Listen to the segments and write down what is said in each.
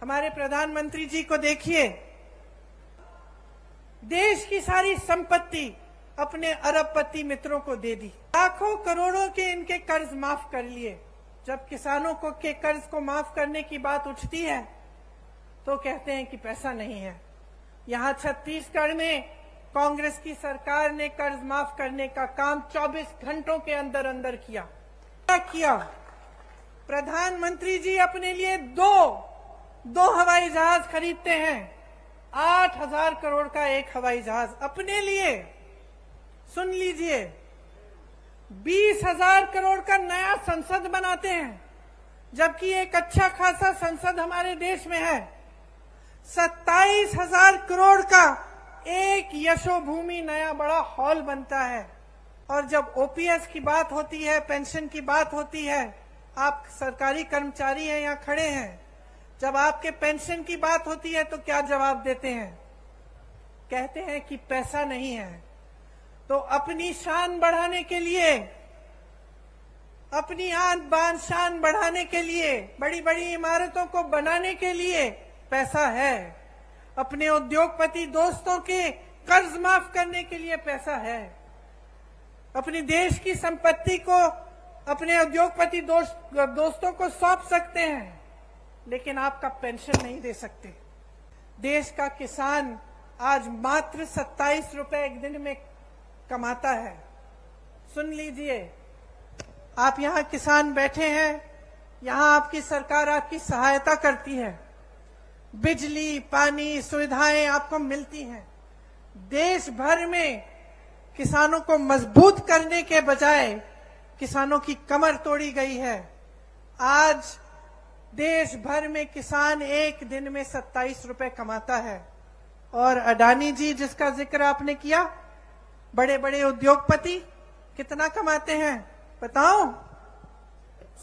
हमारे प्रधानमंत्री जी को देखिए, देश की सारी संपत्ति अपने अरबपति मित्रों को दे दी। लाखों करोड़ों के इनके कर्ज माफ कर लिए। जब किसानों को के कर्ज को माफ करने की बात उठती है तो कहते हैं कि पैसा नहीं है। यहाँ छत्तीसगढ़ में कांग्रेस की सरकार ने कर्ज माफ करने का काम 24 घंटों के अंदर अंदर किया। क्या किया? प्रधानमंत्री जी अपने लिए दो हवाई जहाज खरीदते हैं। 8,000 करोड़ का एक हवाई जहाज अपने लिए। सुन लीजिए, 20,000 करोड़ का नया संसद बनाते हैं, जबकि एक अच्छा खासा संसद हमारे देश में है। 27,000 करोड़ का एक यशोभूमि नया बड़ा हॉल बनता है। और जब ओपीएस की बात होती है, पेंशन की बात होती है, आप सरकारी कर्मचारी हैं, यहाँ खड़े हैं, जब आपके पेंशन की बात होती है तो क्या जवाब देते हैं? कहते हैं कि पैसा नहीं है। तो अपनी शान बढ़ाने के लिए, अपनी आन बान शान बढ़ाने के लिए, बड़ी बड़ी इमारतों को बनाने के लिए पैसा है। अपने उद्योगपति दोस्तों के कर्ज माफ करने के लिए पैसा है। अपनी देश की संपत्ति को अपने उद्योगपति दोस्तों को सौंप सकते हैं, लेकिन आपका पेंशन नहीं दे सकते। देश का किसान आज मात्र 27 रुपए एक दिन में कमाता है। सुन लीजिए, आप यहाँ किसान बैठे हैं, यहाँ आपकी सरकार आपकी सहायता करती है, बिजली पानी सुविधाएं आपको मिलती हैं। देश भर में किसानों को मजबूत करने के बजाय किसानों की कमर तोड़ी गई है। आज देश भर में किसान एक दिन में 27 रुपए कमाता है। और अडानी जी, जिसका जिक्र आपने किया, बड़े बड़े उद्योगपति कितना कमाते हैं बताओ?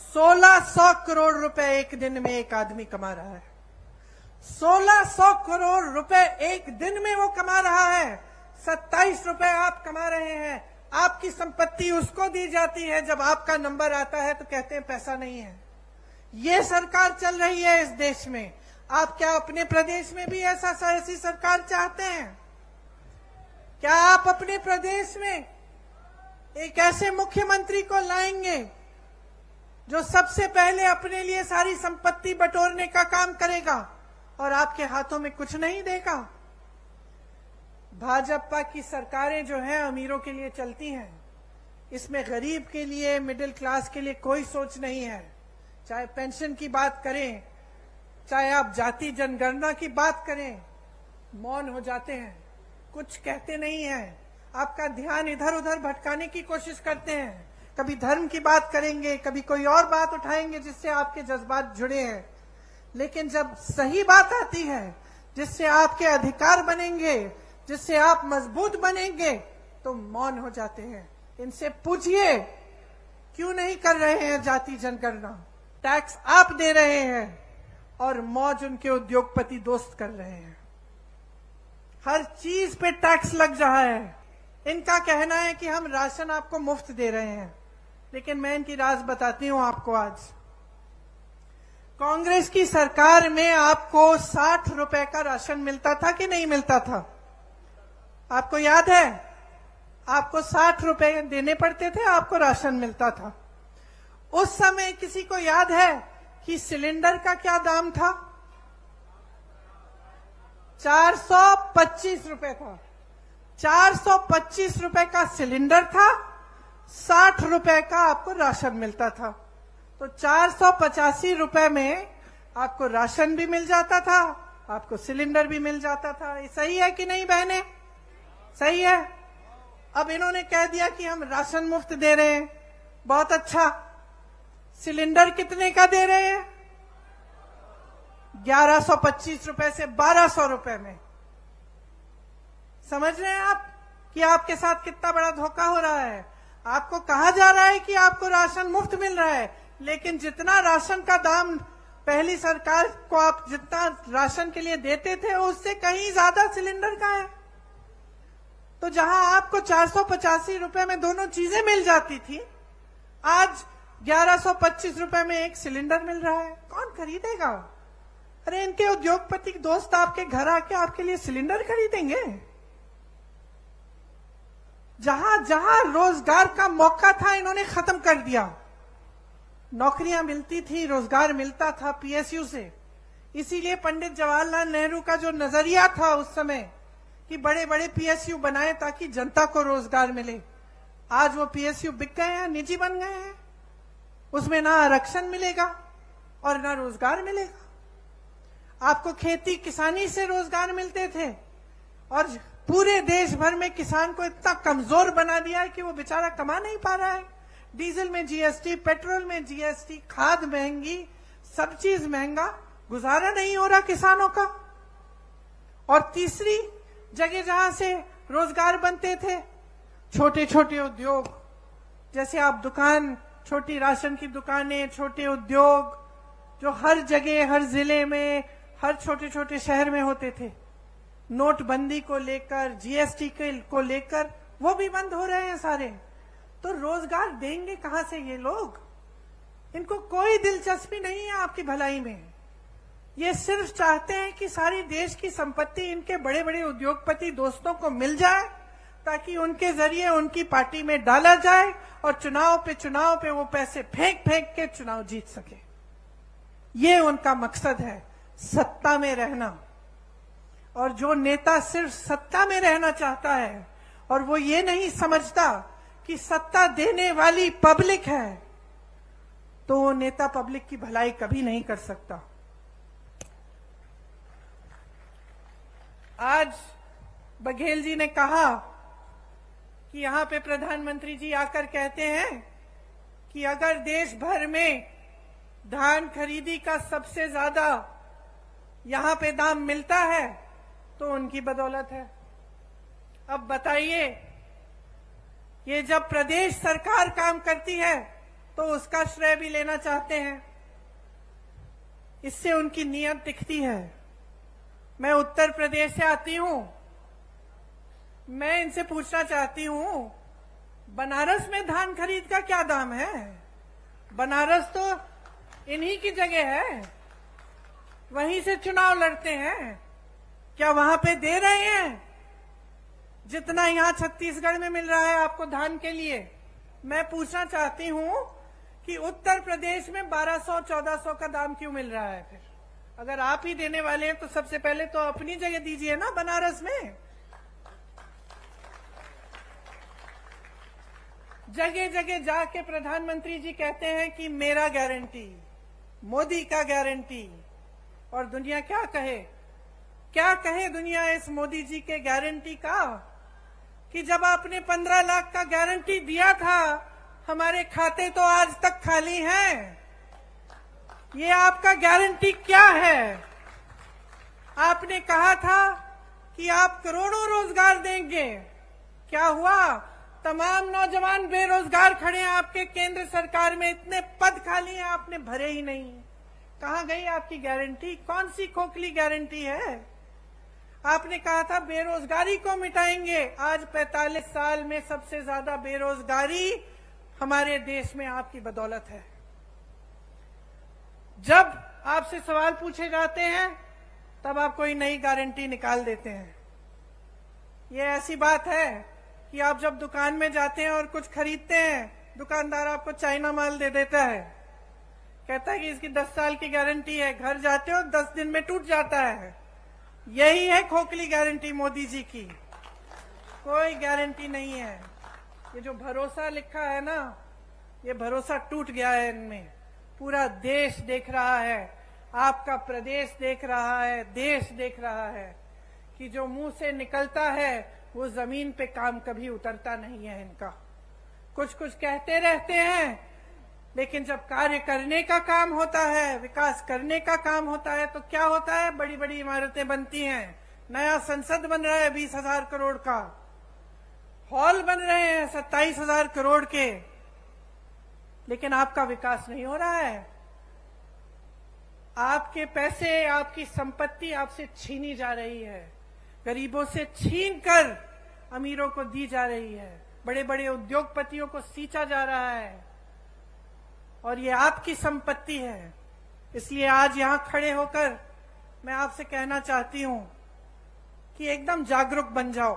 1600 करोड़ रुपए एक दिन में एक आदमी कमा रहा है। 1600 करोड़ रुपए एक दिन में वो कमा रहा है। 27 रुपए आप कमा रहे हैं। आपकी संपत्ति उसको दी जाती है, जब आपका नंबर आता है तो कहते हैं पैसा नहीं है। ये सरकार चल रही है इस देश में। आप क्या अपने प्रदेश में भी ऐसी सरकार चाहते हैं? क्या आप अपने प्रदेश में एक ऐसे मुख्यमंत्री को लाएंगे जो सबसे पहले अपने लिए सारी संपत्ति बटोरने का काम करेगा और आपके हाथों में कुछ नहीं देगा? भाजपा की सरकारें जो हैं अमीरों के लिए चलती हैं। इसमें गरीब के लिए, मिडिल क्लास के लिए कोई सोच नहीं है। चाहे पेंशन की बात करें, चाहे आप जाति जनगणना की बात करें, मौन हो जाते हैं, कुछ कहते नहीं हैं। आपका ध्यान इधर उधर भटकाने की कोशिश करते हैं। कभी धर्म की बात करेंगे, कभी कोई और बात उठाएंगे जिससे आपके जज्बात जुड़े हैं। लेकिन जब सही बात आती है, जिससे आपके अधिकार बनेंगे, जिससे आप मजबूत बनेंगे, तो मौन हो जाते हैं। इनसे पूछिए, क्यों नहीं कर रहे हैं जाति जनगणना? टैक्स आप दे रहे हैं और मौज उनके उद्योगपति दोस्त कर रहे हैं। हर चीज पे टैक्स लग रहा है। इनका कहना है कि हम राशन आपको मुफ्त दे रहे हैं, लेकिन मैं इनकी राज बताती हूं आपको। आज कांग्रेस की सरकार में आपको 60 रुपए का राशन मिलता था कि नहीं मिलता था? आपको याद है? आपको 60 रुपए देने पड़ते थे, आपको राशन मिलता था। उस समय किसी को याद है कि सिलेंडर का क्या दाम था? 425 रुपए था। 425 रुपए का सिलेंडर था, 60 रुपए का आपको राशन मिलता था। तो 485 रुपए में आपको राशन भी मिल जाता था, आपको सिलेंडर भी मिल जाता था। ये सही है कि नहीं बहने? सही है। अब इन्होंने कह दिया कि हम राशन मुफ्त दे रहे हैं। बहुत अच्छा। सिलेंडर कितने का दे रहे हैं? 1125 रुपए से 1200 रुपए में। समझ रहे हैं आप कि आपके साथ कितना बड़ा धोखा हो रहा है? आपको कहा जा रहा है कि आपको राशन मुफ्त मिल रहा है, लेकिन जितना राशन का दाम पहली सरकार को आप जितना राशन के लिए देते थे, उससे कहीं ज्यादा सिलेंडर का है। तो जहां आपको 485 रुपए में दोनों चीजें मिल जाती थी, आज 1125 रुपए में एक सिलेंडर मिल रहा है। कौन खरीदेगा? अरे इनके उद्योगपति दोस्त आपके घर आके आपके लिए सिलेंडर खरीदेंगे? जहां जहां रोजगार का मौका था इन्होंने खत्म कर दिया। नौकरियां मिलती थी, रोजगार मिलता था पीएसयू से। इसीलिए पंडित जवाहरलाल नेहरू का जो नजरिया था उस समय कि बड़े बड़े पीएसयू बनाए ताकि जनता को रोजगार मिले, आज वो पीएसयू बिक गए हैं, निजी बन गए हैं। उसमें ना आरक्षण मिलेगा और ना रोजगार मिलेगा। आपको खेती किसानी से रोजगार मिलते थे और पूरे देश भर में किसान को इतना कमजोर बना दिया है कि वो बेचारा कमा नहीं पा रहा है। डीजल में जीएसटी, पेट्रोल में जीएसटी, खाद महंगी, सब चीज महंगा, गुजारा नहीं हो रहा किसानों का। और तीसरी जगह जहां से रोजगार बनते थे, छोटे छोटे उद्योग, जैसे आप दुकान, छोटी राशन की दुकानें, छोटे उद्योग जो हर जगह, हर जिले में, हर छोटे छोटे शहर में होते थे, नोटबंदी को लेकर, जीएसटी को लेकर वो भी बंद हो रहे हैं सारे। तो रोजगार देंगे कहां से ये लोग? इनको कोई दिलचस्पी नहीं है आपकी भलाई में। ये सिर्फ चाहते हैं कि सारी देश की संपत्ति इनके बड़े बड़े उद्योगपति दोस्तों को मिल जाए ताकि उनके जरिए उनकी पार्टी में डाला जाए और चुनाव पे वो पैसे फेंक फेंक के चुनाव जीत सके। ये उनका मकसद है, सत्ता में रहना। और जो नेता सिर्फ सत्ता में रहना चाहता है और वो ये नहीं समझता कि सत्ता देने वाली पब्लिक है, तो वो नेता पब्लिक की भलाई कभी नहीं कर सकता। आज बघेल जी ने कहा कि यहां पे प्रधानमंत्री जी आकर कहते हैं कि अगर देश भर में धान खरीदी का सबसे ज्यादा यहां पे दाम मिलता है तो उनकी बदौलत है। अब बताइए, ये जब प्रदेश सरकार काम करती है तो उसका श्रेय भी लेना चाहते हैं। इससे उनकी नीयत दिखती है। मैं उत्तर प्रदेश से आती हूं, मैं इनसे पूछना चाहती हूं, बनारस में धान खरीद का क्या दाम है? बनारस तो इन्हीं की जगह है, वहीं से चुनाव लड़ते हैं। क्या वहां पे दे रहे हैं जितना यहां छत्तीसगढ़ में मिल रहा है आपको धान के लिए? मैं पूछना चाहती हूं कि उत्तर प्रदेश में 1200-1400 का दाम क्यों मिल रहा है? फिर अगर आप ही देने वाले हैं तो सबसे पहले तो अपनी जगह दीजिए ना बनारस में। जगह जगह जाके प्रधानमंत्री जी कहते हैं कि मेरा गारंटी, मोदी का गारंटी। और दुनिया क्या कहे? क्या कहे दुनिया इस मोदी जी के गारंटी का कि जब आपने 15 लाख का गारंटी दिया था, हमारे खाते तो आज तक खाली हैं। ये आपका गारंटी क्या है? आपने कहा था कि आप करोड़ों रोजगार देंगे, क्या हुआ? तमाम नौजवान बेरोजगार खड़े हैं आपके केंद्र सरकार में, इतने पद खाली हैं, आपने भरे ही नहीं। कहां गई आपकी गारंटी? कौन सी खोखली गारंटी है? आपने कहा था बेरोजगारी को मिटाएंगे, आज 45 साल में सबसे ज्यादा बेरोजगारी हमारे देश में आपकी बदौलत है। जब आपसे सवाल पूछे जाते हैं तब आप कोई नई गारंटी निकाल देते हैं। ये ऐसी बात है कि आप जब दुकान में जाते हैं और कुछ खरीदते हैं, दुकानदार आपको चाइना माल दे देता है, कहता है कि इसकी 10 साल की गारंटी है। घर जाते हो 10 दिन में टूट जाता है। यही है खोखली गारंटी मोदी जी की, कोई गारंटी नहीं है। ये जो भरोसा लिखा है ना, ये भरोसा टूट गया है इनमें। पूरा देश देख रहा है, आपका प्रदेश देख रहा है, देश देख रहा है कि जो मुंह से निकलता है वो जमीन पे काम कभी उतरता नहीं है इनका। कुछ कुछ कहते रहते हैं, लेकिन जब कार्य करने का काम होता है, विकास करने का काम होता है, तो क्या होता है? बड़ी बड़ी इमारतें बनती हैं, नया संसद बन रहा है 20,000 करोड़ का, हॉल बन रहे हैं 27,000 करोड़ के, लेकिन आपका विकास नहीं हो रहा है। आपके पैसे, आपकी संपत्ति आपसे छीनी जा रही है, गरीबों से छीन कर अमीरों को दी जा रही है, बड़े बड़े उद्योगपतियों को सींचा जा रहा है, और ये आपकी संपत्ति है। इसलिए आज यहां खड़े होकर मैं आपसे कहना चाहती हूं कि एकदम जागरूक बन जाओ।